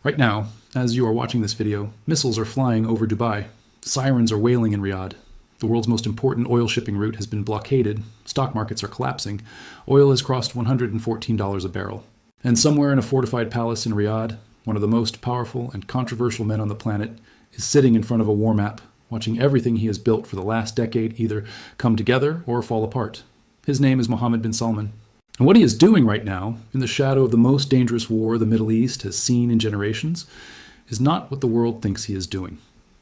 Right now, as you are watching this video, missiles are flying over Dubai. Sirens are wailing in Riyadh. The world's most important oil shipping route has been blockaded. Stock markets are collapsing. Oil has crossed $114 a barrel. And somewhere in a fortified palace in Riyadh, one of the most powerful and controversial men on the planet is sitting in front of a war map, watching everything he has built for the last decade either come together or fall apart. His name is Mohammed bin Salman. And what he is doing right now, in the shadow of the most dangerous war the Middle East has seen in generations, is not what the world thinks he is doing.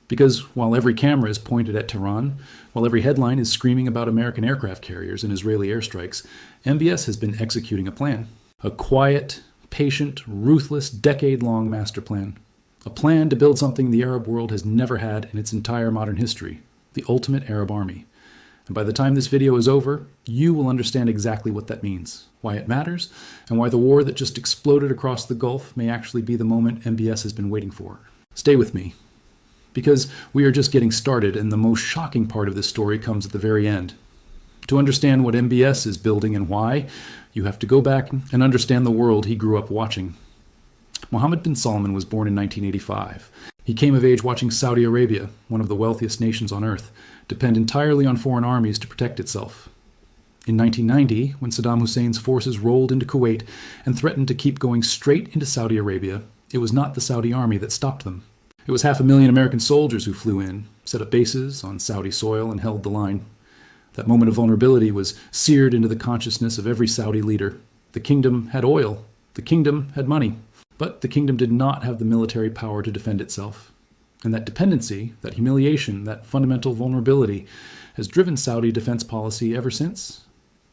Because while every camera is pointed at Tehran, while every headline is screaming about American aircraft carriers and Israeli airstrikes, MBS has been executing a plan. A quiet, patient, ruthless, decade-long master plan. A plan to build something the Arab world has never had in its entire modern history, the ultimate Arab army. And by the time this video is over, you will understand exactly what that means, why it matters, and why the war that just exploded across the Gulf may actually be the moment MBS has been waiting for. Stay with me, because we are just getting started, and the most shocking part of this story comes at the very end. To understand what MBS is building and why, you have to go back and understand the world he grew up watching. Mohammed bin Salman was born in 1985. He came of age watching Saudi Arabia, one of the wealthiest nations on earth, depend entirely on foreign armies to protect itself. In 1990, when Saddam Hussein's forces rolled into Kuwait and threatened to keep going straight into Saudi Arabia, it was not the Saudi army that stopped them. It was 500,000 American soldiers who flew in, set up bases on Saudi soil, and held the line. That moment of vulnerability was seared into the consciousness of every Saudi leader. The kingdom had oil. The kingdom had money. But the kingdom did not have the military power to defend itself. And that dependency, that humiliation, that fundamental vulnerability has driven Saudi defense policy ever since.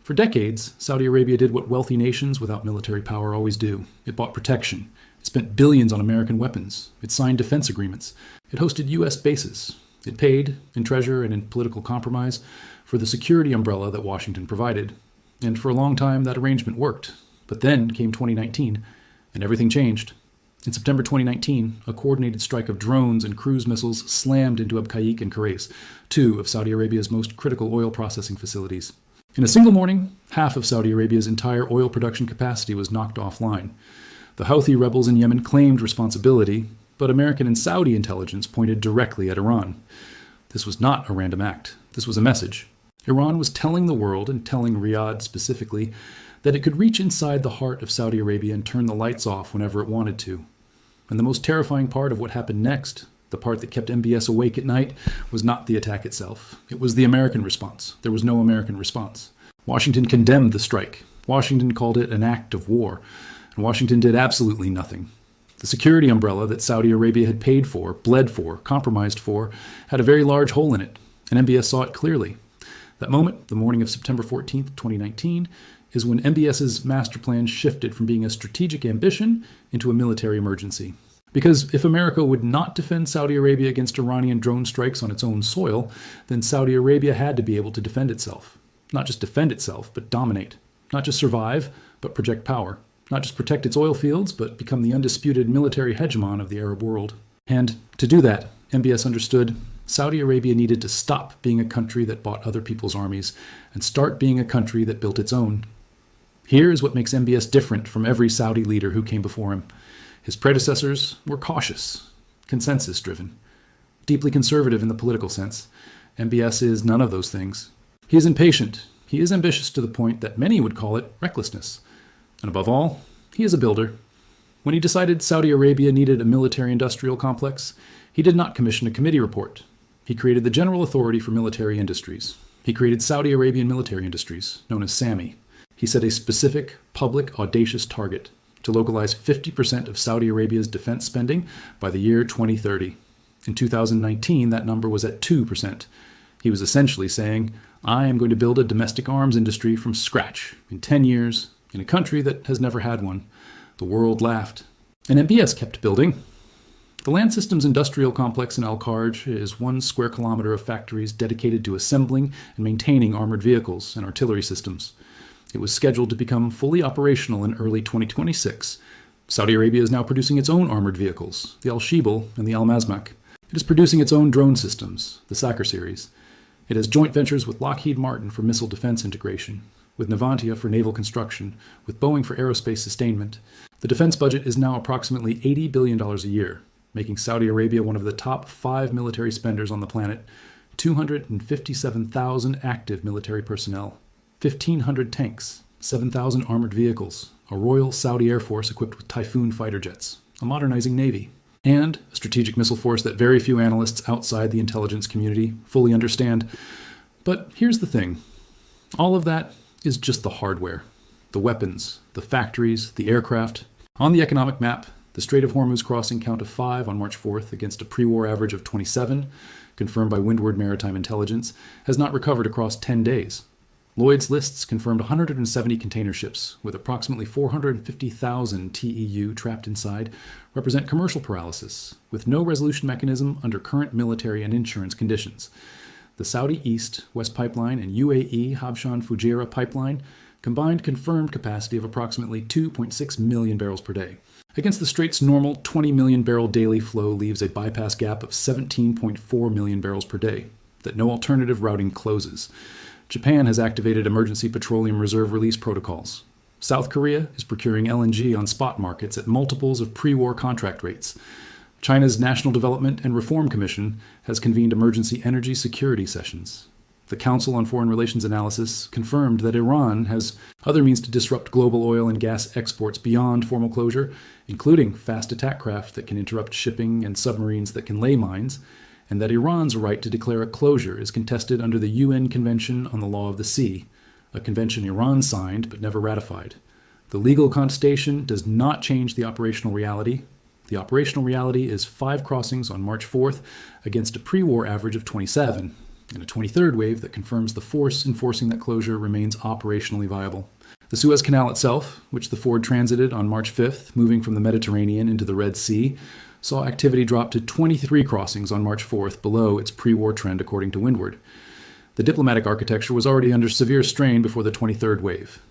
For decades, Saudi Arabia did what wealthy nations without military power always do. It bought protection. It spent billions on American weapons. It signed defense agreements. It hosted U.S. bases. It paid, in treasure and in political compromise, for the security umbrella that Washington provided. And for a long time, that arrangement worked. But then came 2019, and everything changed. In September 2019, a coordinated strike of drones and cruise missiles slammed into Abqaiq and Khurais, two of Saudi Arabia's most critical oil processing facilities. In a single morning, half of Saudi Arabia's entire oil production capacity was knocked offline. The Houthi rebels in Yemen claimed responsibility, but American and Saudi intelligence pointed directly at Iran. This was not a random act. This was a message. Iran was telling the world, and telling Riyadh specifically, that it could reach inside the heart of Saudi Arabia and turn the lights off whenever it wanted to. And the most terrifying part of what happened next, the part that kept MBS awake at night, was not the attack itself. It was the American response. There was no American response. Washington condemned the strike. Washington called it an act of war. And Washington did absolutely nothing. The security umbrella that Saudi Arabia had paid for, bled for, compromised for, had a very large hole in it, and MBS saw it clearly. That moment, the morning of September 14th, 2019, is when MBS's master plan shifted from being a strategic ambition into a military emergency. Because if America would not defend Saudi Arabia against Iranian drone strikes on its own soil, then Saudi Arabia had to be able to defend itself. Not just defend itself, but dominate. Not just survive, but project power. Not just protect its oil fields, but become the undisputed military hegemon of the Arab world. And to do that, MBS understood Saudi Arabia needed to stop being a country that bought other people's armies and start being a country that built its own. Here is what makes MBS different from every Saudi leader who came before him. His predecessors were cautious, consensus-driven, deeply conservative in the political sense. MBS is none of those things. He is impatient. He is ambitious to the point that many would call it recklessness. And above all, he is a builder. When he decided Saudi Arabia needed a military-industrial complex, he did not commission a committee report. He created the General Authority for Military Industries. He created Saudi Arabian Military Industries, known as SAMI. He set a specific, public, audacious target to localize 50% of Saudi Arabia's defense spending by the year 2030. In 2019, that number was at 2%. He was essentially saying, I am going to build a domestic arms industry from scratch in 10 years in a country that has never had one. The world laughed. And MBS kept building. The Land Systems Industrial Complex in Al-Kharj is 1 square kilometer of factories dedicated to assembling and maintaining armored vehicles and artillery systems. It was scheduled to become fully operational in early 2026. Saudi Arabia is now producing its own armored vehicles, the Al-Shibal and the Al-Mazmak. It is producing its own drone systems, the Sakr series. It has joint ventures with Lockheed Martin for missile defense integration, with Navantia for naval construction, with Boeing for aerospace sustainment, The defense budget is now approximately $80 billion a year, making Saudi Arabia one of the top 5 military spenders on the planet. 257,000 active military personnel, 1,500 tanks, 7,000 armored vehicles, a Royal Saudi Air Force equipped with Typhoon fighter jets, a modernizing navy, and a strategic missile force that very few analysts outside the intelligence community fully understand. But here's the thing. All of that is just the hardware, the weapons, the factories, the aircraft. On the economic map, the Strait of Hormuz crossing count of 5 on March 4th against a pre-war average of 27, confirmed by Windward Maritime Intelligence, has not recovered across 10 days. Lloyd's lists confirmed 170 container ships, with approximately 450,000 TEU trapped inside, represent commercial paralysis, with no resolution mechanism under current military and insurance conditions. The Saudi East West Pipeline and UAE Habshan Fujairah Pipeline combined confirmed capacity of approximately 2.6 million barrels per day. Against the Strait's normal 20 million barrel daily flow leaves a bypass gap of 17.4 million barrels per day that no alternative routing closes. Japan has activated emergency petroleum reserve release protocols. South Korea is procuring LNG on spot markets at multiples of pre-war contract rates. China's National Development and Reform Commission has convened emergency energy security sessions. The Council on Foreign Relations Analysis confirmed that Iran has other means to disrupt global oil and gas exports beyond formal closure, including fast attack craft that can interrupt shipping and submarines that can lay mines, and that Iran's right to declare a closure is contested under the UN Convention on the Law of the Sea, a convention Iran signed but never ratified. The legal contestation does not change the operational reality. The operational reality is 5 crossings on March 4th against a pre-war average of 27, and a 23rd wave that confirms the force enforcing that closure remains operationally viable. The Suez Canal itself, which the Ford transited on March 5th, moving from the Mediterranean into the Red Sea, saw activity drop to 23 crossings on March 4th, below its pre-war trend according to Windward. The diplomatic architecture was already under severe strain before the 23rd wave.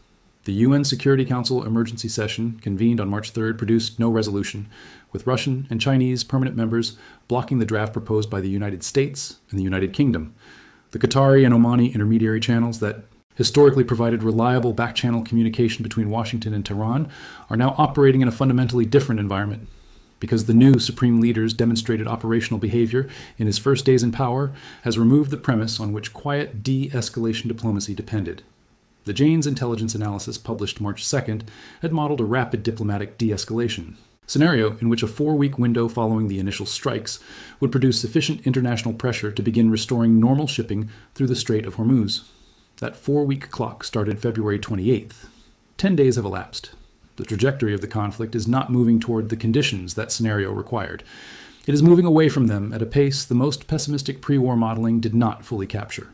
The UN Security Council emergency session, convened on March 3rd, produced no resolution, with Russian and Chinese permanent members blocking the draft proposed by the United States and the United Kingdom. The Qatari and Omani intermediary channels that historically provided reliable back-channel communication between Washington and Tehran are now operating in a fundamentally different environment. Because the new supreme leader's demonstrated operational behavior in his first days in power has removed the premise on which quiet de-escalation diplomacy depended. The Jane's intelligence analysis published March 2nd had modeled a rapid diplomatic de-escalation scenario in which a 4-week window following the initial strikes would produce sufficient international pressure to begin restoring normal shipping through the Strait of Hormuz. That 4-week clock started February 28th. 10 days have elapsed. The trajectory of the conflict is not moving toward the conditions that scenario required. It is moving away from them at a pace the most pessimistic pre-war modeling did not fully capture.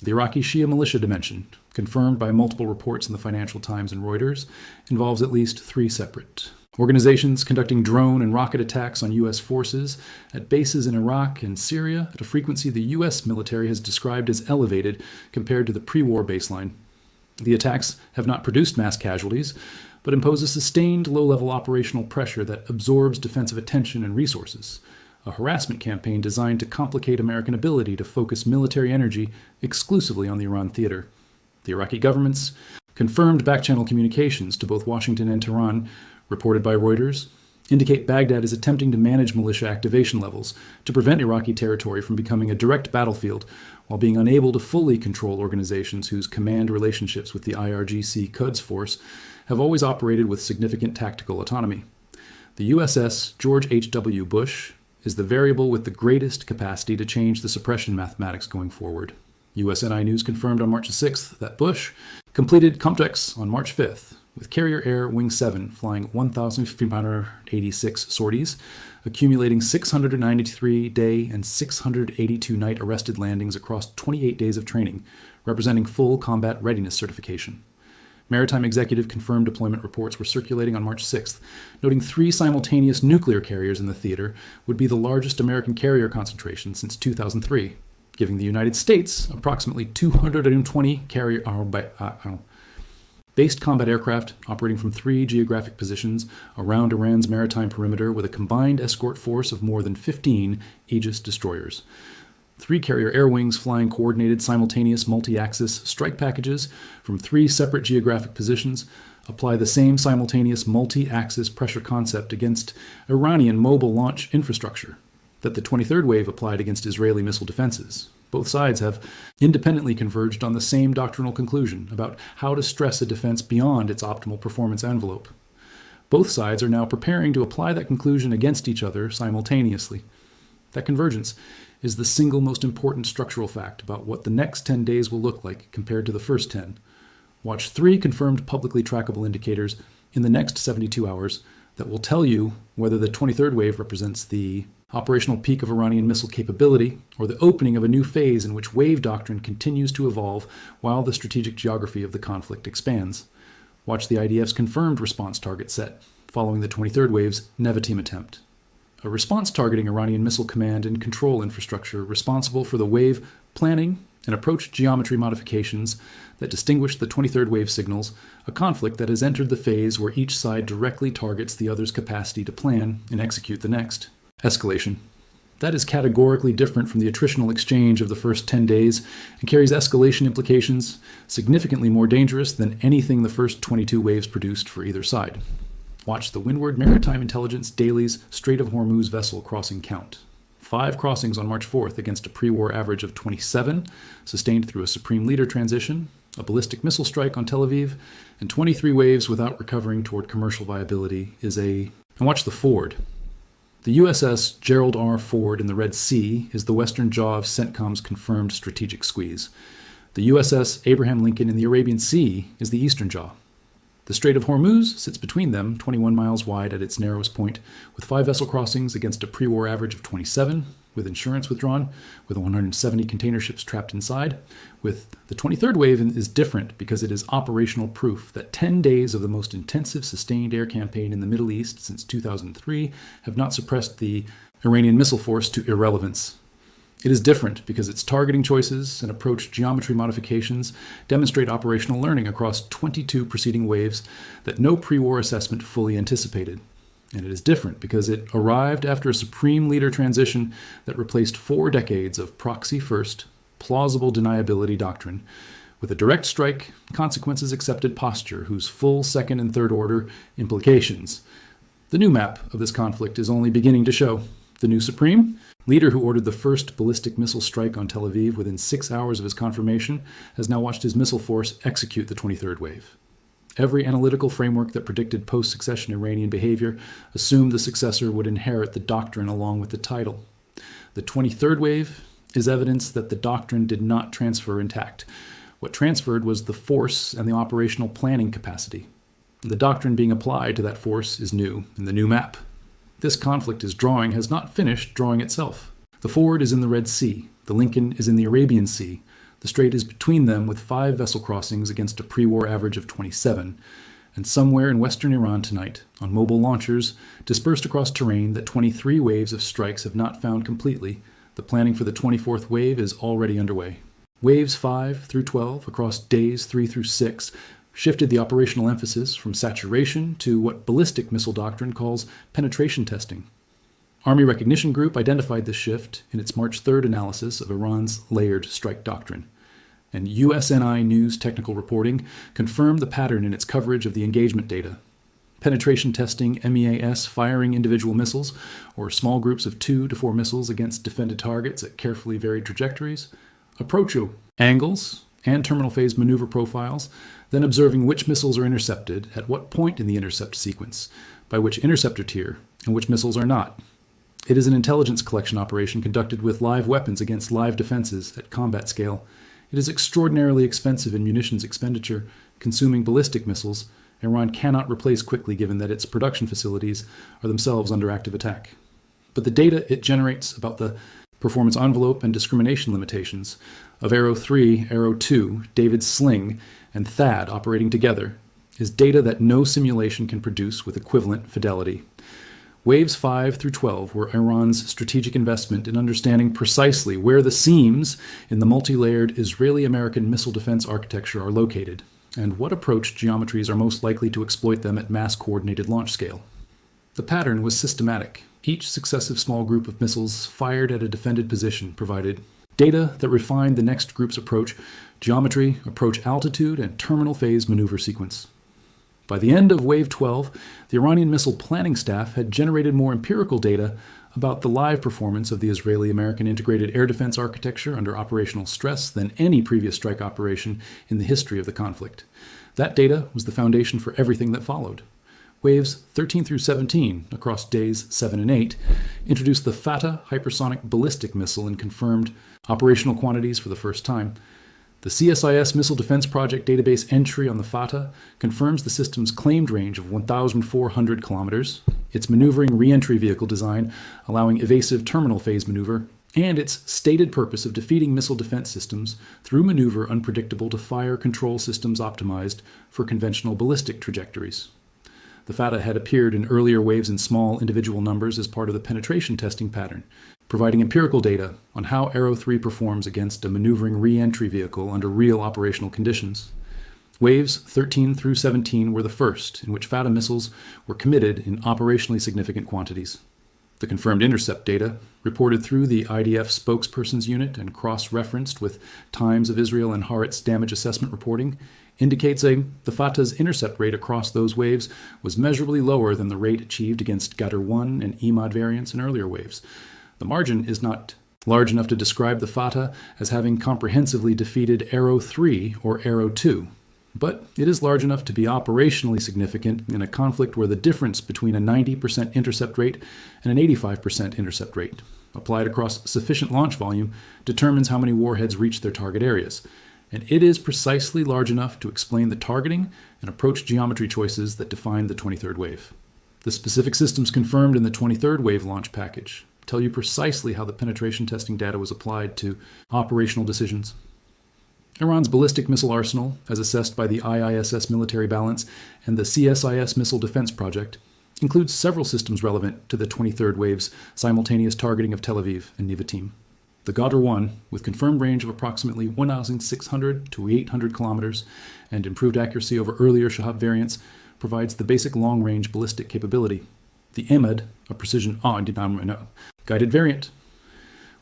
The Iraqi Shia militia dimension, confirmed by multiple reports in the Financial Times and Reuters, involves at least 3 separate organizations conducting drone and rocket attacks on U.S. forces at bases in Iraq and Syria at a frequency the U.S. military has described as elevated compared to the pre-war baseline. The attacks have not produced mass casualties, but impose a sustained low-level operational pressure that absorbs defensive attention and resources, a harassment campaign designed to complicate American ability to focus military energy exclusively on the Iran theater. The Iraqi government's confirmed back-channel communications to both Washington and Tehran, reported by Reuters, indicate Baghdad is attempting to manage militia activation levels to prevent Iraqi territory from becoming a direct battlefield while being unable to fully control organizations whose command relationships with the IRGC Quds Force have always operated with significant tactical autonomy. The USS George H.W. Bush is the variable with the greatest capacity to change the suppression mathematics going forward. USNI News confirmed on March 6th that Bush completed COMTEX on March 5th, with Carrier Air Wing 7 flying 1,586 sorties, accumulating 693-day and 682-night arrested landings across 28 days of training, representing full combat readiness certification. Maritime Executive confirmed deployment reports were circulating on March 6th, noting 3 simultaneous nuclear carriers in the theater would be the largest American carrier concentration since 2003, giving the United States approximately 220 based combat aircraft operating from 3 geographic positions around Iran's maritime perimeter with a combined escort force of more than 15 Aegis destroyers. 3 carrier air wings flying coordinated simultaneous multi-axis strike packages from 3 separate geographic positions, apply the same simultaneous multi-axis pressure concept against Iranian mobile launch infrastructure that the 23rd wave applied against Israeli missile defenses. Both sides have independently converged on the same doctrinal conclusion about how to stress a defense beyond its optimal performance envelope. Both sides are now preparing to apply that conclusion against each other simultaneously. That convergence is the single most important structural fact about what the next 10 days will look like compared to the first 10. Watch 3 confirmed publicly trackable indicators in the next 72 hours that will tell you whether the 23rd wave represents the operational peak of Iranian missile capability or the opening of a new phase in which wave doctrine continues to evolve while the strategic geography of the conflict expands. Watch the IDF's confirmed response target set following the 23rd wave's Nevatim attempt. A response targeting Iranian missile command and control infrastructure responsible for the wave planning and approach geometry modifications that distinguish the 23rd wave signals a conflict that has entered the phase where each side directly targets the other's capacity to plan and execute the next. Escalation. That is categorically different from the attritional exchange of the first 10 days and carries escalation implications significantly more dangerous than anything the first 22 waves produced for either side. Watch the Windward Maritime Intelligence Daily's Strait of Hormuz vessel crossing count. 5 crossings on March 4th against a pre-war average of 27, sustained through a supreme leader transition, a ballistic missile strike on Tel Aviv, and 23 waves without recovering toward commercial viability And watch the Ford. The USS Gerald R. Ford in the Red Sea is the western jaw of CENTCOM's confirmed strategic squeeze. The USS Abraham Lincoln in the Arabian Sea is the eastern jaw. The Strait of Hormuz sits between them, 21 miles wide at its narrowest point, with 5 vessel crossings against a pre-war average of 27, with insurance withdrawn, with 170 container ships trapped inside. With the 23rd wave is different because it is operational proof that 10 days of the most intensive sustained air campaign in the Middle East since 2003 have not suppressed the Iranian missile force to irrelevance. It is different because its targeting choices and approach geometry modifications demonstrate operational learning across 22 preceding waves that no pre-war assessment fully anticipated. And it is different because it arrived after a supreme leader transition that replaced 4 decades of proxy-first, plausible deniability doctrine with a direct strike, consequences accepted posture whose full second and third order implications. The new map of this conflict is only beginning to show. The new supreme leader who ordered the first ballistic missile strike on Tel Aviv within 6 hours of his confirmation has now watched his missile force execute the 23rd wave. Every analytical framework that predicted post-succession Iranian behavior assumed the successor would inherit the doctrine along with the title. The 23rd wave is evidence that the doctrine did not transfer intact. What transferred was the force and the operational planning capacity. The doctrine being applied to that force is new in the new map. This conflict has not finished drawing itself. The Ford is in the Red Sea. The Lincoln is in the Arabian Sea. The strait is between them with 5 vessel crossings against a pre-war average of 27. And somewhere in western Iran tonight, on mobile launchers, dispersed across terrain that 23 waves of strikes have not found completely, the planning for the 24th wave is already underway. Waves 5 through 12 across days 3 through 6 shifted the operational emphasis from saturation to what ballistic missile doctrine calls penetration testing. Army Recognition Group identified this shift in its March 3rd analysis of Iran's layered strike doctrine. And USNI News technical reporting confirmed the pattern in its coverage of the engagement data. Penetration testing MEAS firing individual missiles, or small groups of 2 to 4 missiles against defended targets at carefully varied trajectories. Approach angles and terminal phase maneuver profiles, then observing which missiles are intercepted at what point in the intercept sequence, by which interceptor tier, and which missiles are not. It is an intelligence collection operation conducted with live weapons against live defenses at combat scale. It is extraordinarily expensive in munitions expenditure, consuming ballistic missiles Iran cannot replace quickly given that its production facilities are themselves under active attack. But the data it generates about the performance envelope and discrimination limitations of Arrow 3, Arrow 2, David's Sling, and THAAD operating together is data that no simulation can produce with equivalent fidelity. Waves 5 through 12 were Iran's strategic investment in understanding precisely where the seams in the multi-layered Israeli-American missile defense architecture are located, and what approach geometries are most likely to exploit them at mass-coordinated launch scale. The pattern was systematic. Each successive small group of missiles fired at a defended position provided data that refined the next group's approach, geometry, approach altitude, and terminal phase maneuver sequence. By the end of Wave 12, the Iranian missile planning staff had generated more empirical data about the live performance of the Israeli-American integrated air defense architecture under operational stress than any previous strike operation in the history of the conflict. That data was the foundation for everything that followed. Waves 13 through 17, across days 7 and 8, introduced the Fatah hypersonic ballistic missile and confirmed operational quantities for the first time. The CSIS Missile Defense Project database entry on the Fatah confirms the system's claimed range of 1,400 kilometers, its maneuvering re-entry vehicle design allowing evasive terminal phase maneuver, and its stated purpose of defeating missile defense systems through maneuver unpredictable to fire control systems optimized for conventional ballistic trajectories. The Fatah had appeared in earlier waves in small individual numbers as part of the penetration testing pattern, providing empirical data on how Arrow 3 performs against a maneuvering re-entry vehicle under real operational conditions. Waves 13 through 17 were the first in which Fatah missiles were committed in operationally significant quantities. The confirmed intercept data, reported through the IDF spokesperson's unit and cross-referenced with Times of Israel and Haaretz damage assessment reporting, indicates the Fatah's intercept rate across those waves was measurably lower than the rate achieved against Ghadr 1 and EMOD variants in earlier waves. The margin is not large enough to describe the Fatah as having comprehensively defeated Arrow 3 or Arrow 2, but it is large enough to be operationally significant in a conflict where the difference between a 90% intercept rate and an 85% intercept rate, applied across sufficient launch volume, determines how many warheads reach their target areas. And it is precisely large enough to explain the targeting and approach geometry choices that defined the 23rd wave. The specific systems confirmed in the 23rd wave launch package tell you precisely how the penetration testing data was applied to operational decisions. Iran's ballistic missile arsenal, as assessed by the IISS military balance and the CSIS Missile Defense Project, includes several systems relevant to the 23rd wave's simultaneous targeting of Tel Aviv and Nevatim. The Ghadr 1, with confirmed range of approximately 1,600 to 800 kilometers and improved accuracy over earlier Shahab variants, provides the basic long-range ballistic capability. The EMOD, a precision guided variant,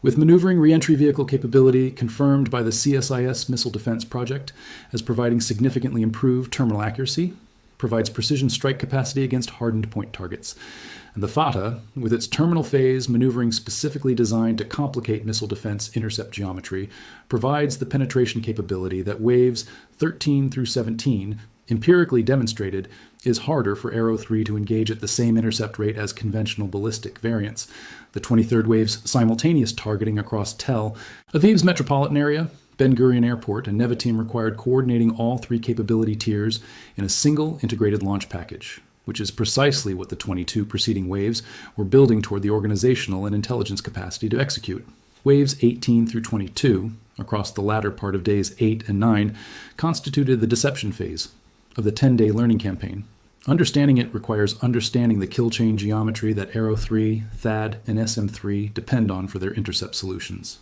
with maneuvering re-entry vehicle capability confirmed by the CSIS Missile Defense Project as providing significantly improved terminal accuracy, provides precision strike capacity against hardened point targets. And the Fatah, with its terminal phase maneuvering specifically designed to complicate missile defense intercept geometry, provides the penetration capability that waves 13 through 17 empirically demonstrated is harder for Arrow 3 to engage at the same intercept rate as conventional ballistic variants. The 23rd wave's simultaneous targeting across Tel Aviv's metropolitan area, Ben Gurion Airport, and Nevatim required coordinating all three capability tiers in a single integrated launch package, which is precisely what the 22 preceding waves were building toward the organizational and intelligence capacity to execute. Waves 18 through 22, across the latter part of days 8 and 9, constituted the deception phase of the 10-day learning campaign. Understanding it requires understanding the kill chain geometry that Arrow 3, THAAD, and SM3 depend on for their intercept solutions.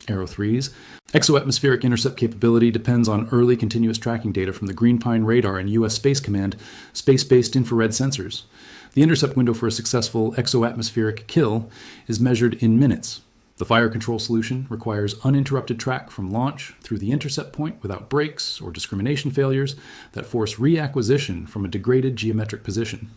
Arrow 3's exoatmospheric intercept capability depends on early continuous tracking data from the Green Pine radar and U.S. Space Command space-based infrared sensors. The intercept window for a successful exoatmospheric kill is measured in minutes. The fire control solution requires uninterrupted track from launch through the intercept point without breaks or discrimination failures that force reacquisition from a degraded geometric position.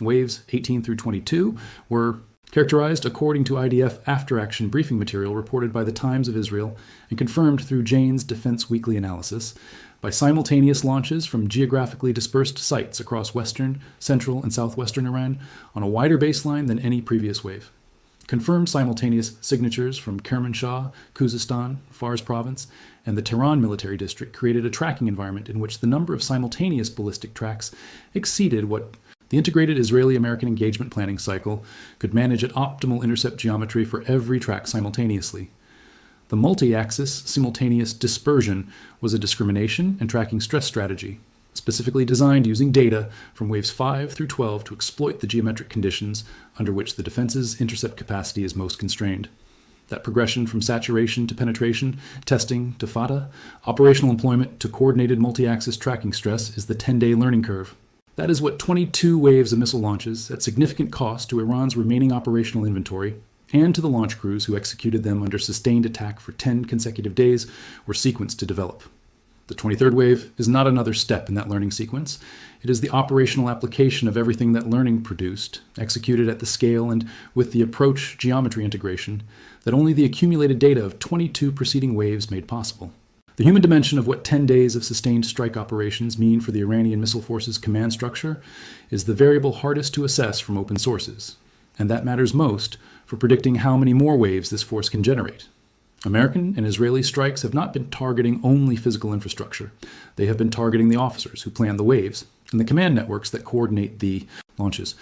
Waves 18 through 22 were characterized according to IDF after-action briefing material reported by the Times of Israel and confirmed through Jane's Defense Weekly analysis by simultaneous launches from geographically dispersed sites across western, central, and southwestern Iran on a wider baseline than any previous wave. Confirmed simultaneous signatures from Kermanshah, Khuzestan, Fars province, and the Tehran military district created a tracking environment in which the number of simultaneous ballistic tracks exceeded what the integrated Israeli-American engagement planning cycle could manage at optimal intercept geometry for every track simultaneously. The multi-axis simultaneous dispersion was a discrimination and tracking stress strategy, specifically designed using data from waves 5 through 12 to exploit the geometric conditions under which the defense's intercept capacity is most constrained. That progression from saturation to penetration, testing to Fatah, operational employment to coordinated multi-axis tracking stress is the 10-day learning curve. That is what 22 waves of missile launches at significant cost to Iran's remaining operational inventory and to the launch crews who executed them under sustained attack for 10 consecutive days were sequenced to develop. The 23rd wave is not another step in that learning sequence. It is the operational application of everything that learning produced, executed at the scale and with the approach geometry integration that only the accumulated data of 22 preceding waves made possible. The human dimension of what 10 days of sustained strike operations mean for the Iranian Missile Force's command structure is the variable hardest to assess from open sources, and that matters most for predicting how many more waves this force can generate. American and Israeli strikes have not been targeting only physical infrastructure. They have been targeting the officers who plan the waves and the command networks that coordinate the launches.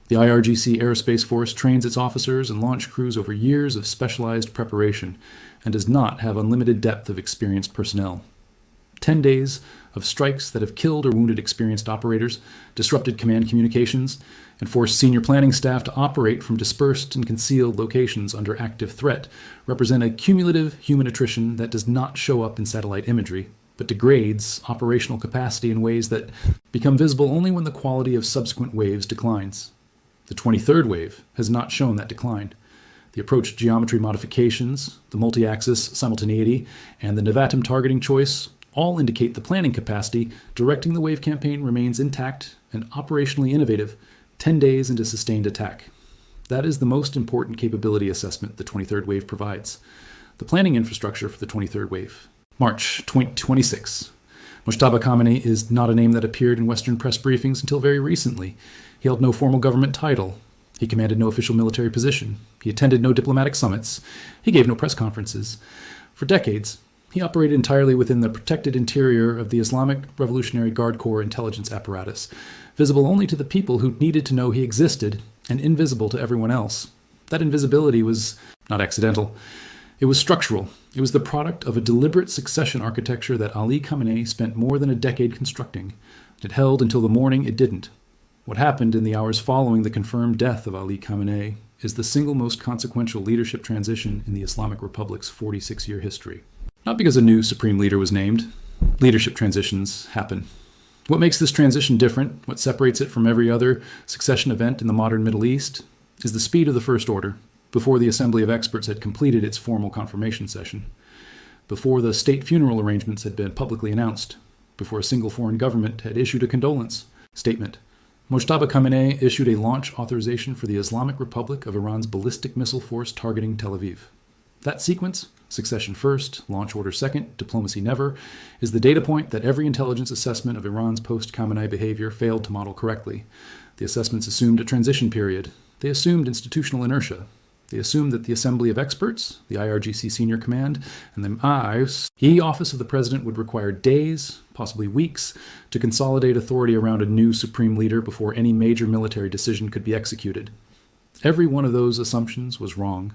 The IRGC Aerospace Force trains its officers and launch crews over years of specialized preparation and does not have unlimited depth of experienced personnel. 10 days of strikes that have killed or wounded experienced operators, disrupted command communications, and forced senior planning staff to operate from dispersed and concealed locations under active threat represent a cumulative human attrition that does not show up in satellite imagery, but degrades operational capacity in ways that become visible only when the quality of subsequent waves declines. The 23rd wave has not shown that decline. The approach geometry modifications, the multi-axis simultaneity, and the Nevatim targeting choice all indicate the planning capacity directing the wave campaign remains intact and operationally innovative 10 days into sustained attack. That is the most important capability assessment the 23rd wave provides. The planning infrastructure for the 23rd wave. March 2026. Mojtaba Khamenei is not a name that appeared in Western press briefings until very recently. He held no formal government title. He commanded no official military position. He attended no diplomatic summits. He gave no press conferences. For decades, he operated entirely within the protected interior of the Islamic Revolutionary Guard Corps intelligence apparatus, visible only to the people who needed to know he existed and invisible to everyone else. That invisibility was not accidental. It was structural. It was the product of a deliberate succession architecture that Ali Khamenei spent more than a decade constructing. It held until the morning it didn't. What happened in the hours following the confirmed death of Ali Khamenei is the single most consequential leadership transition in the Islamic Republic's 46-year history. Not because a new supreme leader was named. Leadership transitions happen. What makes this transition different, what separates it from every other succession event in the modern Middle East, is the speed of the First Order, before the Assembly of Experts had completed its formal confirmation session, before the state funeral arrangements had been publicly announced, before a single foreign government had issued a condolence statement. Mojtaba Khamenei issued a launch authorization for the Islamic Republic of Iran's ballistic missile force targeting Tel Aviv. That sequence, succession first, launch order second, diplomacy never, is the data point that every intelligence assessment of Iran's post-Khamenei behavior failed to model correctly. The assessments assumed a transition period. They assumed institutional inertia. They assumed that the Assembly of Experts, the IRGC Senior Command, and the MBS, the Office of the President would require days, possibly weeks, to consolidate authority around a new supreme leader before any major military decision could be executed. Every one of those assumptions was wrong.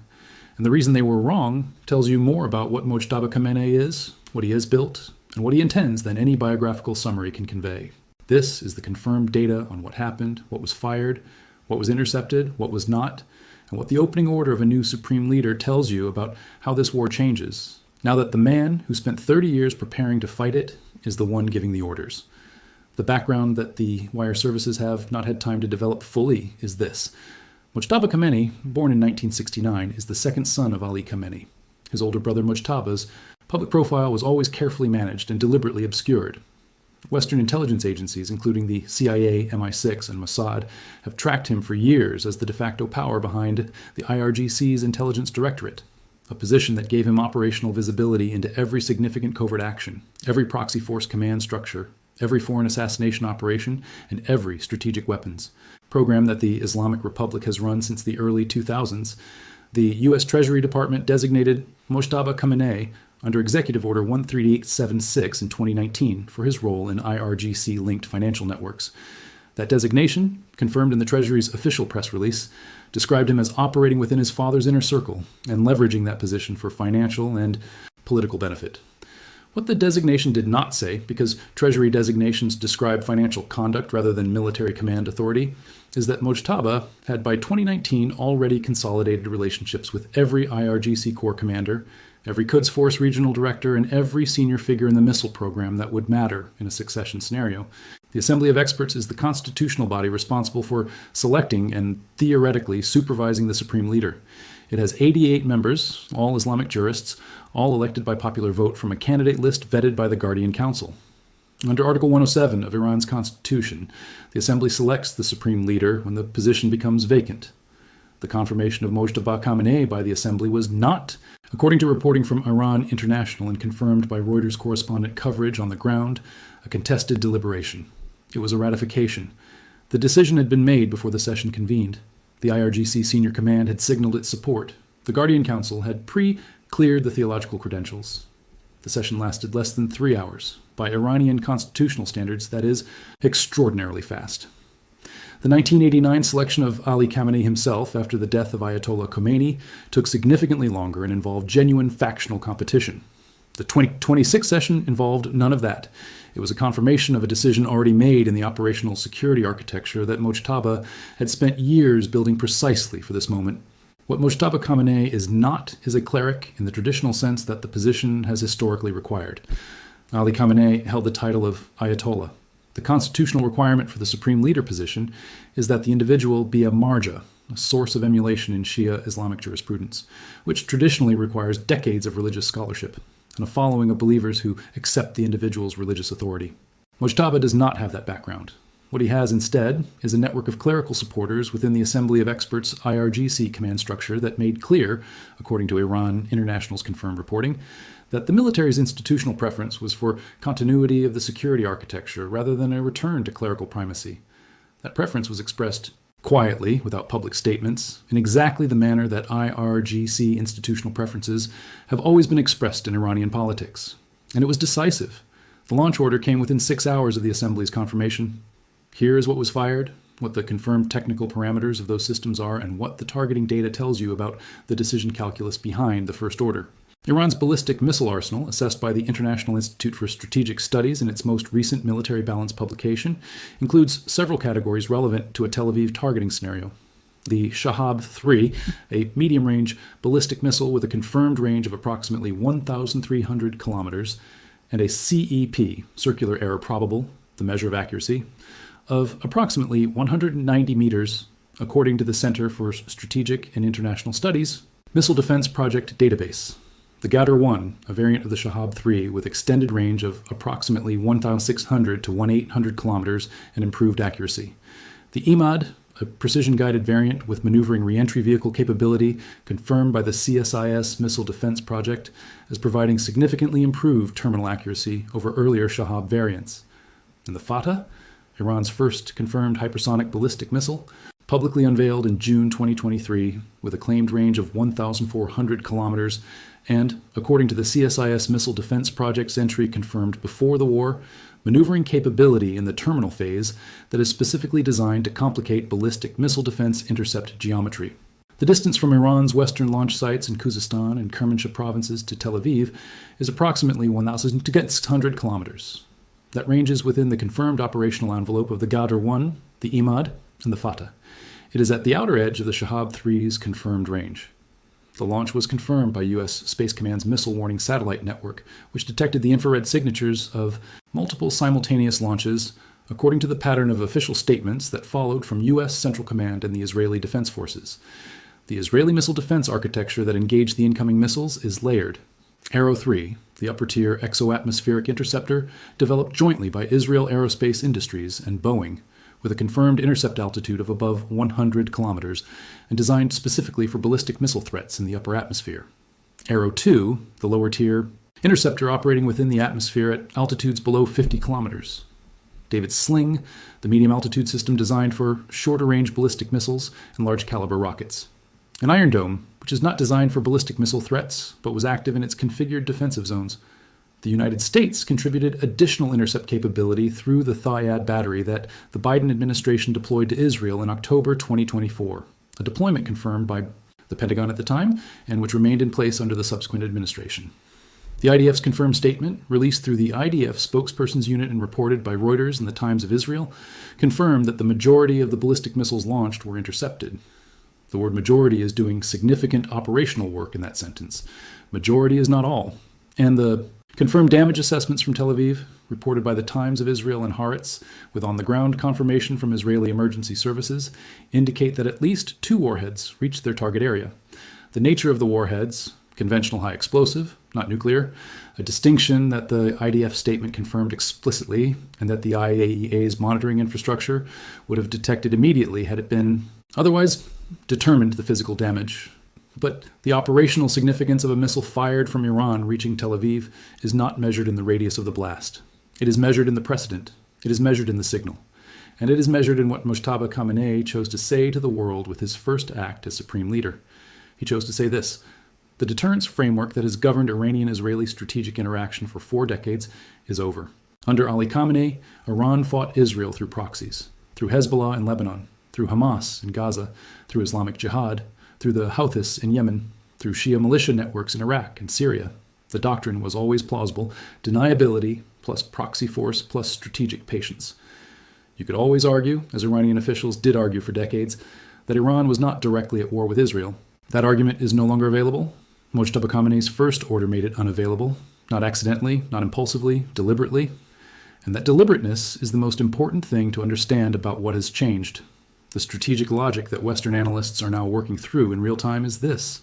And the reason they were wrong tells you more about what Mojtaba Khamenei is, what he has built, and what he intends than any biographical summary can convey. This is the confirmed data on what happened, what was fired, what was intercepted, what was not, and what the opening order of a new supreme leader tells you about how this war changes, now that the man who spent 30 years preparing to fight it is the one giving the orders. The background that the wire services have not had time to develop fully is this. Mojtaba Khamenei, born in 1969, is the second son of Ali Khamenei. His older brother Mojtaba's public profile was always carefully managed and deliberately obscured. Western intelligence agencies, including the CIA, MI6, and Mossad, have tracked him for years as the de facto power behind the IRGC's Intelligence Directorate, a position that gave him operational visibility into every significant covert action, every proxy force command structure, every foreign assassination operation, and every strategic weapons program that the Islamic Republic has run since the early 2000s. The U.S. Treasury Department designated Mojtaba Khamenei under Executive Order 13876 in 2019 for his role in IRGC-linked financial networks. That designation, confirmed in the Treasury's official press release, described him as operating within his father's inner circle and leveraging that position for financial and political benefit. What the designation did not say, because Treasury designations describe financial conduct rather than military command authority, is that Mojtaba had by 2019 already consolidated relationships with every IRGC Corps commander, every Quds Force regional director, and every senior figure in the missile program that would matter in a succession scenario. The Assembly of Experts is the constitutional body responsible for selecting and theoretically supervising the supreme leader. It has 88 members, all Islamic jurists, all elected by popular vote from a candidate list vetted by the Guardian Council. Under Article 107 of Iran's constitution, the assembly selects the supreme leader when the position becomes vacant. The confirmation of Mojtaba Khamenei by the assembly was not, according to reporting from Iran International and confirmed by Reuters correspondent coverage on the ground, a contested deliberation. It was a ratification. The decision had been made before the session convened. The IRGC senior command had signaled its support. The Guardian Council had pre-cleared the theological credentials. The session lasted less than 3 hours. By Iranian constitutional standards, that is extraordinarily fast. The 1989 selection of Ali Khamenei himself after the death of Ayatollah Khomeini took significantly longer and involved genuine factional competition. The 2026 session involved none of that. It was a confirmation of a decision already made in the operational security architecture that Mojtaba had spent years building precisely for this moment. What Mojtaba Khamenei is not is a cleric in the traditional sense that the position has historically required. Ali Khamenei held the title of Ayatollah. The constitutional requirement for the supreme leader position is that the individual be a marja, a source of emulation in Shia Islamic jurisprudence, which traditionally requires decades of religious scholarship and a following of believers who accept the individual's religious authority. Mojtaba does not have that background. What he has instead is a network of clerical supporters within the Assembly of Experts IRGC command structure that made clear, according to Iran International's confirmed reporting, that the military's institutional preference was for continuity of the security architecture rather than a return to clerical primacy. That preference was expressed quietly, without public statements, in exactly the manner that IRGC institutional preferences have always been expressed in Iranian politics. And it was decisive. The launch order came within 6 hours of the Assembly's confirmation. Here is what was fired, what the confirmed technical parameters of those systems are, and what the targeting data tells you about the decision calculus behind the first order. Iran's ballistic missile arsenal, assessed by the International Institute for Strategic Studies in its most recent military balance publication, includes several categories relevant to a Tel Aviv targeting scenario. The Shahab-3, a medium-range ballistic missile with a confirmed range of approximately 1,300 kilometers, and a CEP, circular error probable, the measure of accuracy, of approximately 190 meters, according to the Center for Strategic and International Studies Missile Defense Project Database. The Ghadr-1, a variant of the Shahab-3 with extended range of approximately 1,600 to 1,800 kilometers and improved accuracy. The Imad, a precision-guided variant with maneuvering reentry vehicle capability confirmed by the CSIS Missile Defense Project as providing significantly improved terminal accuracy over earlier Shahab variants. And the Fatah, Iran's first confirmed hypersonic ballistic missile, publicly unveiled in June 2023 with a claimed range of 1,400 kilometers and, according to the CSIS Missile Defense Project's entry confirmed before the war, maneuvering capability in the terminal phase that is specifically designed to complicate ballistic missile defense intercept geometry. The distance from Iran's western launch sites in Khuzestan and Kermanshah provinces to Tel Aviv is approximately 1,600 kilometers. That ranges within the confirmed operational envelope of the Ghadr-1, the Imad, and the Fatah. It is at the outer edge of the Shahab-3's confirmed range. The launch was confirmed by U.S. Space Command's Missile Warning Satellite Network, which detected the infrared signatures of multiple simultaneous launches, according to the pattern of official statements that followed from U.S. Central Command and the Israeli Defense Forces. The Israeli missile defense architecture that engaged the incoming missiles is layered. Arrow 3, the upper-tier exo-atmospheric interceptor, developed jointly by Israel Aerospace Industries and Boeing, with a confirmed intercept altitude of above 100 kilometers and designed specifically for ballistic missile threats in the upper atmosphere. Arrow 2, the lower-tier interceptor operating within the atmosphere at altitudes below 50 kilometers. David's Sling, the medium-altitude system designed for shorter-range ballistic missiles and large-caliber rockets. An Iron Dome, which is not designed for ballistic missile threats, but was active in its configured defensive zones. The United States contributed additional intercept capability through the Thayad battery that the Biden administration deployed to Israel in October 2024, a deployment confirmed by the Pentagon at the time and which remained in place under the subsequent administration. The IDF's confirmed statement, released through the IDF spokesperson's unit and reported by Reuters and the Times of Israel, confirmed that the majority of the ballistic missiles launched were intercepted. The word majority is doing significant operational work in that sentence. Majority is not all. And the confirmed damage assessments from Tel Aviv, reported by the Times of Israel and Haaretz, with on-the-ground confirmation from Israeli emergency services, indicate that at least 2 warheads reached their target area. The nature of the warheads, conventional high explosive, not nuclear, a distinction that the IDF statement confirmed explicitly and that the IAEA's monitoring infrastructure would have detected immediately had it been otherwise determined the physical damage. But the operational significance of a missile fired from Iran reaching Tel Aviv is not measured in the radius of the blast. It is measured in the precedent. It is measured in the signal. And it is measured in what Mojtaba Khamenei chose to say to the world with his first act as supreme leader. He chose to say this: the deterrence framework that has governed Iranian-Israeli strategic interaction for 4 decades is over. Under Ali Khamenei, Iran fought Israel through proxies, through Hezbollah in Lebanon, through Hamas in Gaza, through Islamic Jihad, through the Houthis in Yemen, through Shia militia networks in Iraq and Syria. The doctrine was always plausible: deniability plus proxy force plus strategic patience. You could always argue, as Iranian officials did argue for decades, that Iran was not directly at war with Israel. That argument is no longer available. Mojtaba Khamenei's first order made it unavailable, not accidentally, not impulsively, deliberately. And that deliberateness is the most important thing to understand about what has changed. The strategic logic that Western analysts are now working through in real time is this: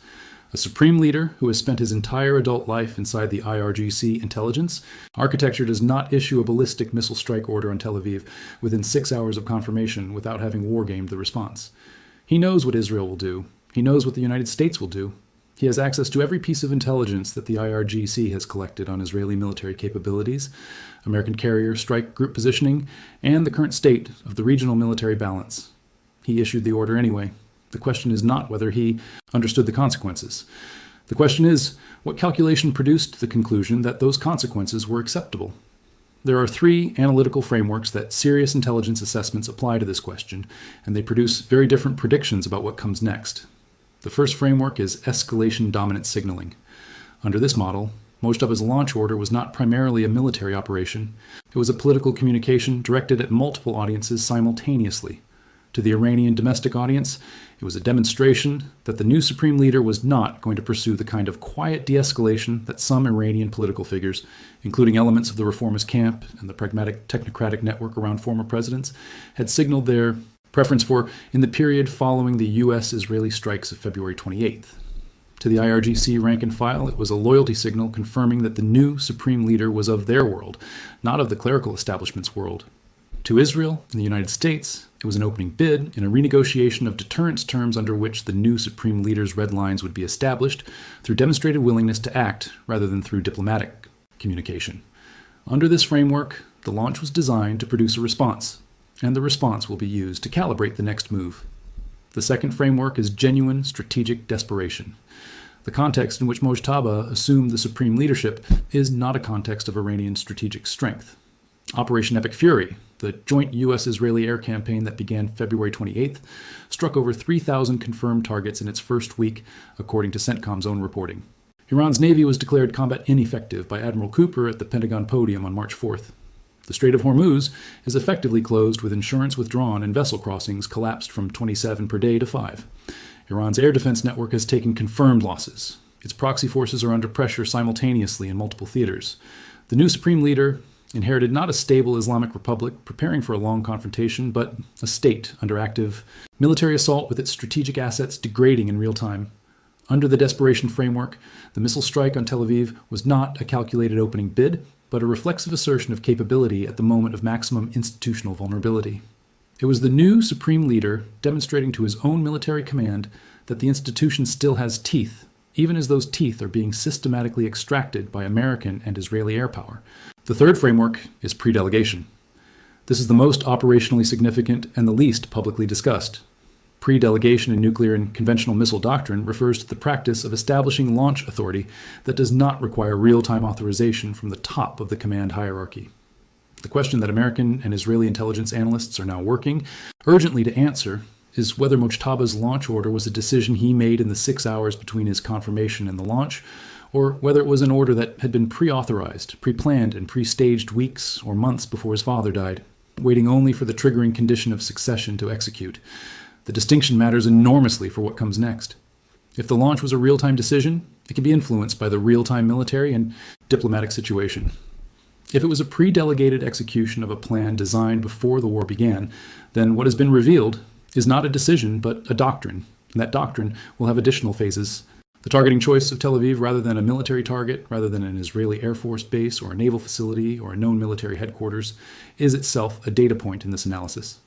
a supreme leader who has spent his entire adult life inside the IRGC intelligence architecture does not issue a ballistic missile strike order on Tel Aviv within 6 hours of confirmation without having wargamed the response. He knows what Israel will do. He knows what the United States will do. He has access to every piece of intelligence that the IRGC has collected on Israeli military capabilities, American carrier strike group positioning, and the current state of the regional military balance. He issued the order anyway. The question is not whether he understood the consequences. The question is, what calculation produced the conclusion that those consequences were acceptable? There are 3 analytical frameworks that serious intelligence assessments apply to this question, and they produce very different predictions about what comes next. The first framework is escalation dominant signaling. Under this model, Mojtaba's launch order was not primarily a military operation. It was a political communication directed at multiple audiences simultaneously. To the Iranian domestic audience, it was a demonstration that the new supreme leader was not going to pursue the kind of quiet de-escalation that some Iranian political figures, including elements of the reformist camp and the pragmatic technocratic network around former presidents, had signaled their preference for in the period following the U.S.-Israeli strikes of February 28th. To the IRGC rank and file, it was a loyalty signal confirming that the new supreme leader was of their world, not of the clerical establishment's world. To Israel and the United States, it was an opening bid in a renegotiation of deterrence terms under which the new supreme leader's red lines would be established through demonstrated willingness to act rather than through diplomatic communication. Under this framework, the launch was designed to produce a response, and the response will be used to calibrate the next move. The second framework is genuine strategic desperation. The context in which Mojtaba assumed the supreme leadership is not a context of Iranian strategic strength. Operation Epic Fury, the joint U.S.-Israeli air campaign that began February 28th, struck over 3,000 confirmed targets in its first week, according to CENTCOM's own reporting. Iran's Navy was declared combat ineffective by Admiral Cooper at the Pentagon podium on March 4th. The Strait of Hormuz is effectively closed with insurance withdrawn and vessel crossings collapsed from 27 per day to 5. Iran's air defense network has taken confirmed losses. Its proxy forces are under pressure simultaneously in multiple theaters. The new supreme leader inherited not a stable Islamic republic preparing for a long confrontation, but a state under active military assault with its strategic assets degrading in real time. Under the desperation framework, the missile strike on Tel Aviv was not a calculated opening bid, but a reflexive assertion of capability at the moment of maximum institutional vulnerability. It was the new supreme leader demonstrating to his own military command that the institution still has teeth, even as those teeth are being systematically extracted by American and Israeli air power. The third framework is pre-delegation. This is the most operationally significant and the least publicly discussed. Pre-delegation in nuclear and conventional missile doctrine refers to the practice of establishing launch authority that does not require real-time authorization from the top of the command hierarchy. The question that American and Israeli intelligence analysts are now working urgently to answer is whether Mojtaba's launch order was a decision he made in the 6 hours between his confirmation and the launch, or whether it was an order that had been pre-authorized, pre-planned, and pre-staged weeks or months before his father died, waiting only for the triggering condition of succession to execute. The distinction matters enormously for what comes next. If the launch was a real-time decision, it can be influenced by the real-time military and diplomatic situation. If it was a pre-delegated execution of a plan designed before the war began, then what has been revealed is not a decision but a doctrine, and that doctrine will have additional phases The targeting choice of Tel Aviv rather than a military target, rather than an Israeli Air Force base or a naval facility or a known military headquarters, is itself a data point in this analysis.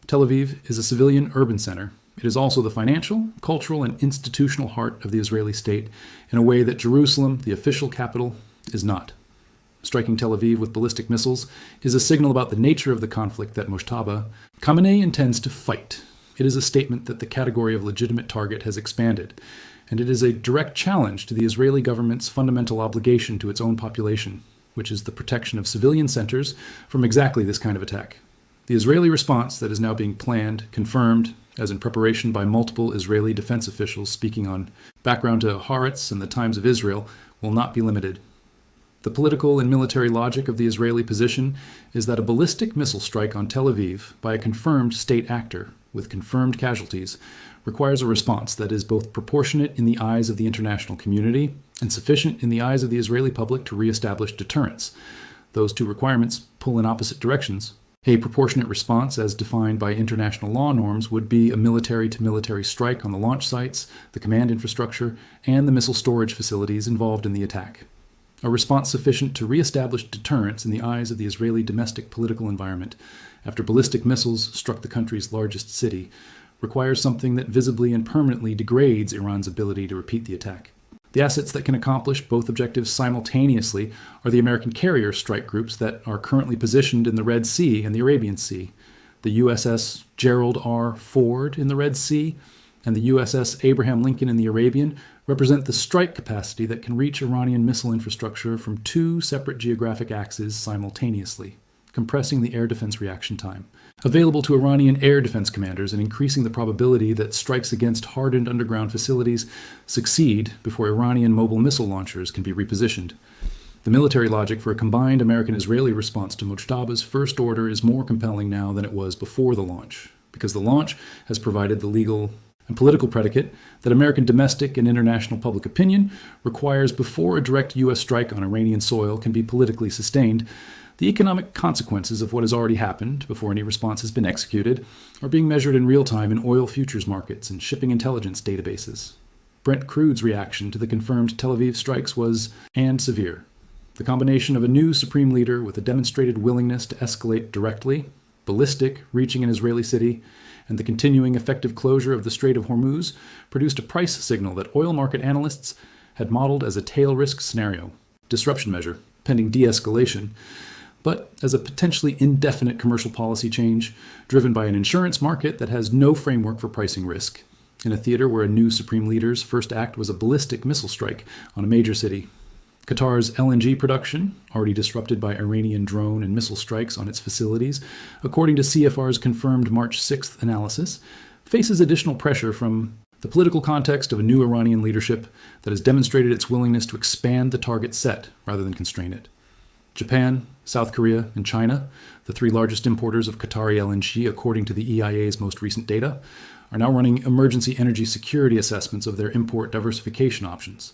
Tel Aviv is a civilian urban center. It is also the financial, cultural, and institutional heart of the Israeli state in a way that Jerusalem, the official capital, is not. Striking Tel Aviv with ballistic missiles is a signal about the nature of the conflict that Mojtaba Khamenei intends to fight. It is a statement that the category of legitimate target has expanded, and it is a direct challenge to the Israeli government's fundamental obligation to its own population, which is the protection of civilian centers from exactly this kind of attack. The Israeli response that is now being planned, confirmed, as in preparation by multiple Israeli defense officials speaking on background to Haaretz and the Times of Israel, will not be limited. The political and military logic of the Israeli position is that a ballistic missile strike on Tel Aviv by a confirmed state actor with confirmed casualties requires a response that is both proportionate in the eyes of the international community and sufficient in the eyes of the Israeli public to reestablish deterrence. Those two requirements pull in opposite directions. A proportionate response, as defined by international law norms, would be a military-to-military strike on the launch sites, the command infrastructure, and the missile storage facilities involved in the attack. A response sufficient to reestablish deterrence in the eyes of the Israeli domestic political environment after ballistic missiles struck the country's largest city requires something that visibly and permanently degrades Iran's ability to repeat the attack. The assets that can accomplish both objectives simultaneously are the American carrier strike groups that are currently positioned in the Red Sea and the Arabian Sea, the USS Gerald R. Ford in the Red Sea, and the USS Abraham Lincoln in the Arabian represent the strike capacity that can reach Iranian missile infrastructure from two separate geographic axes simultaneously, compressing the air defense reaction time available to Iranian air defense commanders and increasing the probability that strikes against hardened underground facilities succeed before Iranian mobile missile launchers can be repositioned. The military logic for a combined American-Israeli response to Mojtaba's first order is more compelling now than it was before the launch, because the launch has provided the legal and political predicate that American domestic and international public opinion requires before a direct U.S. strike on Iranian soil can be politically sustained. The economic consequences of what has already happened before any response has been executed are being measured in real time in oil futures markets and shipping intelligence databases. Brent Crude's reaction to the confirmed Tel Aviv strikes was, and severe. The combination of a new supreme leader with a demonstrated willingness to escalate directly, ballistic, reaching an Israeli city, and the continuing effective closure of the Strait of Hormuz produced a price signal that oil market analysts had modeled as a tail risk scenario, disruption measure, pending de-escalation, but as a potentially indefinite commercial policy change driven by an insurance market that has no framework for pricing risk, in a theater where a new supreme leader's first act was a ballistic missile strike on a major city. Qatar's LNG production, already disrupted by Iranian drone and missile strikes on its facilities, according to CFR's confirmed March 6th analysis, faces additional pressure from the political context of a new Iranian leadership that has demonstrated its willingness to expand the target set rather than constrain it. Japan, South Korea, and China, the three largest importers of Qatari LNG according to the EIA's most recent data, are now running emergency energy security assessments of their import diversification options.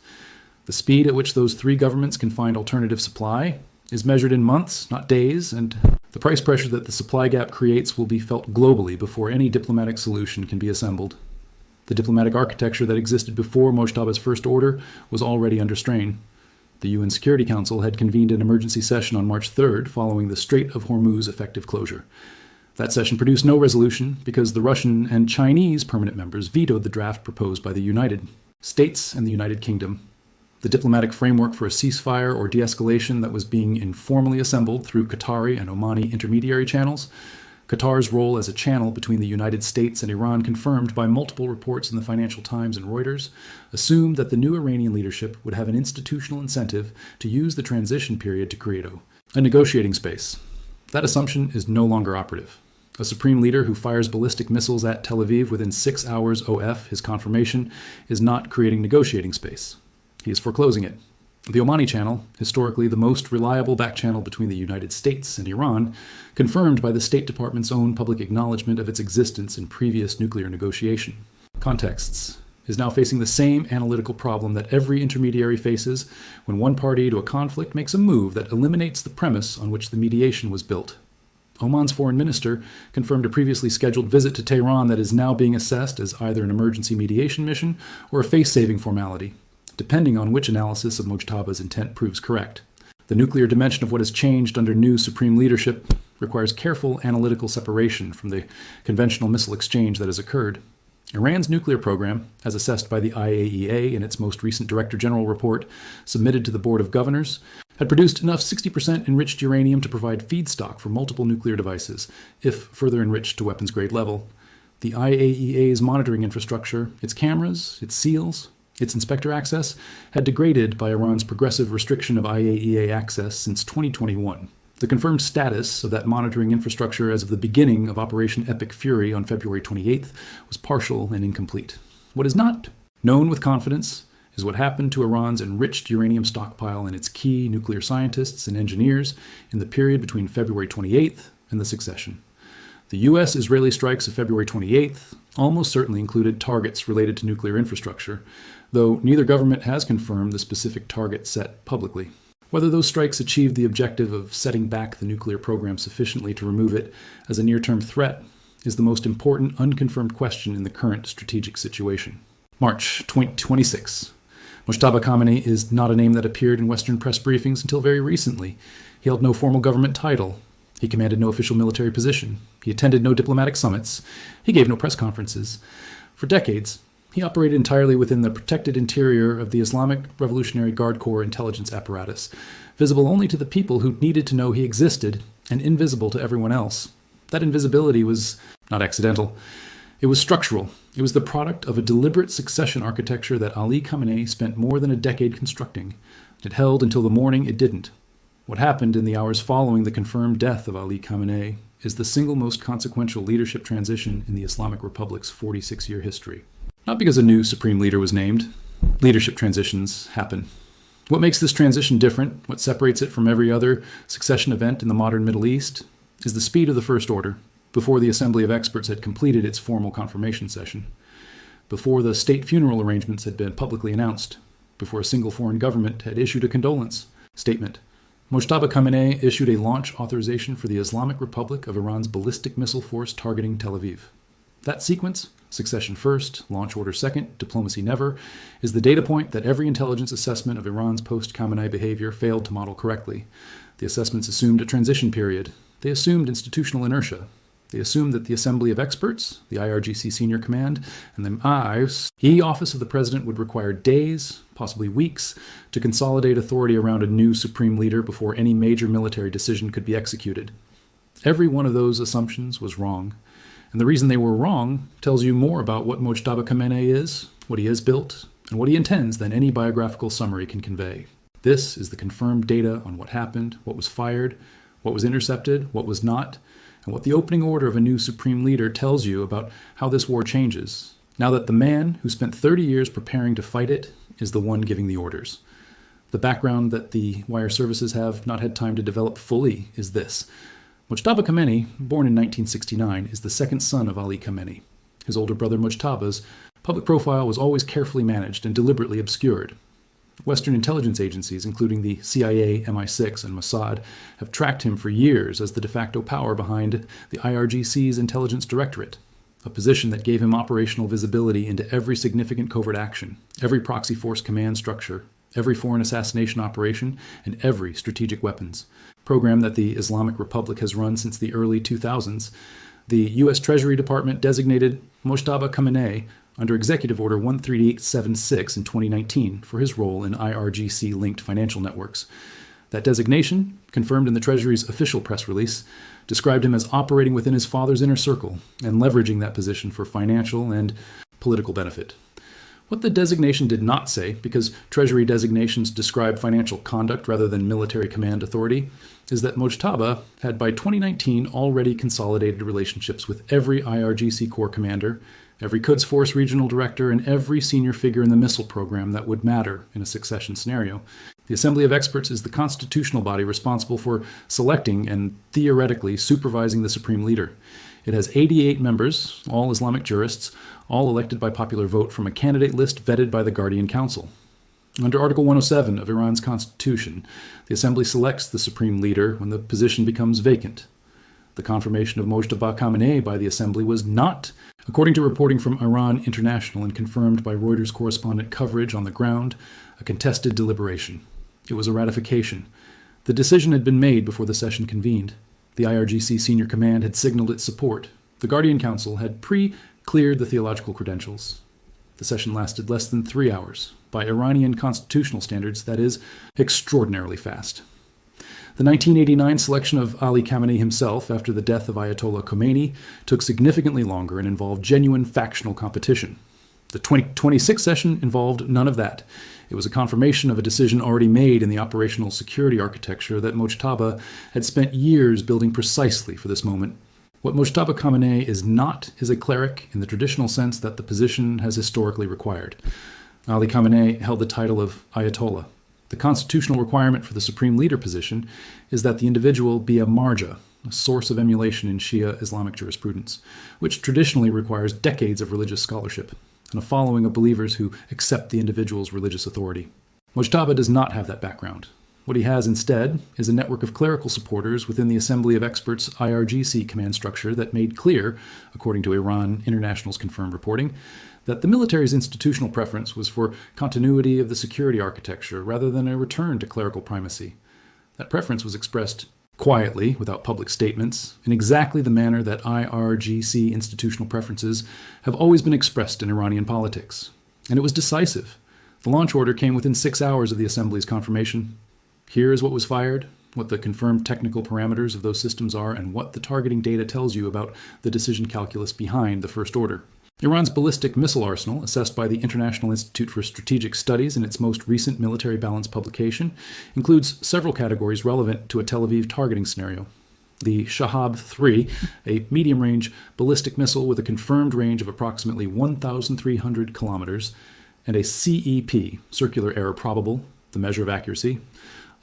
The speed at which those three governments can find alternative supply is measured in months, not days, and the price pressure that the supply gap creates will be felt globally before any diplomatic solution can be assembled. The diplomatic architecture that existed before Mojtaba's first order was already under strain. The UN Security Council had convened an emergency session on March 3rd following the Strait of Hormuz effective closure. That session produced no resolution because the Russian and Chinese permanent members vetoed the draft proposed by the United States and the United Kingdom. The diplomatic framework for a ceasefire or de-escalation that was being informally assembled through Qatari and Omani intermediary channels, Qatar's role as a channel between the United States and Iran confirmed by multiple reports in the Financial Times and Reuters, assumed that the new Iranian leadership would have an institutional incentive to use the transition period to create a negotiating space. That assumption is no longer operative. A supreme leader who fires ballistic missiles at Tel Aviv within 6 hours OF his confirmation is not creating negotiating space. He is foreclosing it. The Omani Channel, historically the most reliable back channel between the United States and Iran, confirmed by the State Department's own public acknowledgement of its existence in previous nuclear negotiation contexts, is now facing the same analytical problem that every intermediary faces when one party to a conflict makes a move that eliminates the premise on which the mediation was built. Oman's foreign minister confirmed a previously scheduled visit to Tehran that is now being assessed as either an emergency mediation mission or a face-saving formality, depending on which analysis of Mojtaba's intent proves correct. The nuclear dimension of what has changed under new supreme leadership requires careful analytical separation from the conventional missile exchange that has occurred. Iran's nuclear program, as assessed by the IAEA in its most recent Director General report submitted to the Board of Governors, had produced enough 60% enriched uranium to provide feedstock for multiple nuclear devices, if further enriched to weapons-grade level. The IAEA's monitoring infrastructure, its cameras, its seals, its inspector access, had degraded by Iran's progressive restriction of IAEA access since 2021. The confirmed status of that monitoring infrastructure as of the beginning of Operation Epic Fury on February 28th was partial and incomplete. What is not known with confidence is what happened to Iran's enriched uranium stockpile and its key nuclear scientists and engineers in the period between February 28th and the succession. The U.S.-Israeli strikes of February 28th almost certainly included targets related to nuclear infrastructure, though neither government has confirmed the specific target set publicly. Whether those strikes achieved the objective of setting back the nuclear program sufficiently to remove it as a near-term threat is the most important unconfirmed question in the current strategic situation. March 2026. Mojtaba Khamenei is not a name that appeared in Western press briefings until very recently. He held no formal government title. He commanded no official military position. He attended no diplomatic summits. He gave no press conferences. For decades, he operated entirely within the protected interior of the Islamic Revolutionary Guard Corps intelligence apparatus, visible only to the people who needed to know he existed and invisible to everyone else. That invisibility was not accidental. It was structural. It was the product of a deliberate succession architecture that Ali Khamenei spent more than a decade constructing. It held until the morning it didn't. What happened in the hours following the confirmed death of Ali Khamenei is the single most consequential leadership transition in the Islamic Republic's 46-year history. Not because a new supreme leader was named. Leadership transitions happen. What makes this transition different, what separates it from every other succession event in the modern Middle East, is the speed of the First Order, before the Assembly of Experts had completed its formal confirmation session, before the state funeral arrangements had been publicly announced, before a single foreign government had issued a condolence statement. Mojtaba Khamenei issued a launch authorization for the Islamic Republic of Iran's ballistic missile force targeting Tel Aviv. That sequence, succession first, launch order second, diplomacy never, is the data point that every intelligence assessment of Iran's post-Khamenei behavior failed to model correctly. The assessments assumed a transition period. They assumed institutional inertia. They assumed that the Assembly of Experts, the IRGC Senior Command, and the Office of the President would require days, possibly weeks, to consolidate authority around a new supreme leader before any major military decision could be executed. Every one of those assumptions was wrong. And the reason they were wrong tells you more about what Mojtaba Khamenei is, what he has built, and what he intends than any biographical summary can convey. This is the confirmed data on what happened, what was fired, what was intercepted, what was not, and what the opening order of a new supreme leader tells you about how this war changes, now that the man who spent 30 years preparing to fight it is the one giving the orders. The background that the wire services have not had time to develop fully is this. Mojtaba Khamenei, born in 1969, is the second son of Ali Khamenei. His older brother Mojtaba's public profile was always carefully managed and deliberately obscured. Western intelligence agencies, including the CIA, MI6, and Mossad, have tracked him for years as the de facto power behind the IRGC's Intelligence Directorate, a position that gave him operational visibility into every significant covert action, every proxy force command structure, every foreign assassination operation, and every strategic weapons program that the Islamic Republic has run since the early 2000s. The U.S. Treasury Department designated Mojtaba Khamenei under Executive Order 13876 in 2019 for his role in IRGC-linked financial networks. That designation, confirmed in the Treasury's official press release, described him as operating within his father's inner circle and leveraging that position for financial and political benefit. What the designation did not say, because Treasury designations describe financial conduct rather than military command authority, is that Mojtaba had by 2019 already consolidated relationships with every IRGC Corps commander, every Quds Force regional director, and every senior figure in the missile program that would matter in a succession scenario. The Assembly of Experts is the constitutional body responsible for selecting and theoretically supervising the supreme leader. It has 88 members, all Islamic jurists, all elected by popular vote from a candidate list vetted by the Guardian Council. Under Article 107 of Iran's constitution, the Assembly selects the supreme leader when the position becomes vacant. The The confirmation of Mojtaba Khamenei by the Assembly was not, according to reporting from Iran International and confirmed by Reuters correspondent coverage on the ground, a contested deliberation. It was a ratification. The decision had been made before the session convened. The IRGC senior command had signaled its support. The Guardian Council had pre-cleared the theological credentials. The session lasted less than 3 hours. By Iranian constitutional standards, that is, extraordinarily fast. The 1989 selection of Ali Khamenei himself after the death of Ayatollah Khomeini took significantly longer and involved genuine factional competition. The 2026 session involved none of that. It was a confirmation of a decision already made in the operational security architecture that Mojtaba had spent years building precisely for this moment. What Mojtaba Khamenei is not is a cleric in the traditional sense that the position has historically required. Ali Khamenei held the title of Ayatollah. The constitutional requirement for the supreme leader position is that the individual be a marja, a source of emulation in Shia Islamic jurisprudence, which traditionally requires decades of religious scholarship and a following of believers who accept the individual's religious authority. Mojtaba does not have that background. What he has instead is a network of clerical supporters within the Assembly of Experts IRGC command structure that made clear, according to Iran International's confirmed reporting, that the military's institutional preference was for continuity of the security architecture rather than a return to clerical primacy. That preference was expressed quietly, without public statements, in exactly the manner that IRGC institutional preferences have always been expressed in Iranian politics. And it was decisive. The launch order came within 6 hours of the Assembly's confirmation. Here is what was fired, what the confirmed technical parameters of those systems are, and what the targeting data tells you about the decision calculus behind the first order. Iran's ballistic missile arsenal, assessed by the International Institute for Strategic Studies in its most recent military balance publication, includes several categories relevant to a Tel Aviv targeting scenario. The Shahab-3, a medium-range ballistic missile with a confirmed range of approximately 1,300 kilometers, and a CEP, circular error probable, the measure of accuracy,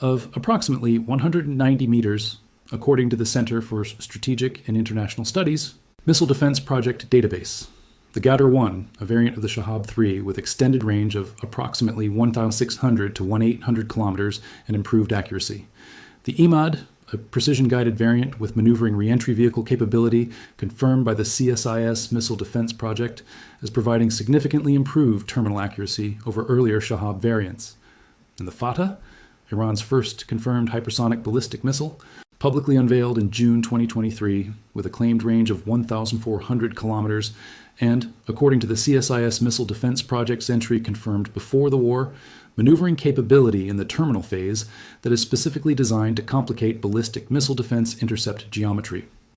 of approximately 190 meters, according to the Center for Strategic and International Studies Missile Defense Project Database. The Ghadar-1, a variant of the Shahab-3 with extended range of approximately 1,600 to 1,800 kilometers and improved accuracy. The Imad, a precision-guided variant with maneuvering reentry vehicle capability confirmed by the CSIS Missile Defense Project as providing significantly improved terminal accuracy over earlier Shahab variants. And the Fatah, Iran's first confirmed hypersonic ballistic missile, publicly unveiled in June 2023 with a claimed range of 1,400 kilometers and, according to the CSIS Missile Defense Project's entry confirmed before the war, maneuvering capability in the terminal phase that is specifically designed to complicate ballistic missile defense intercept geometry.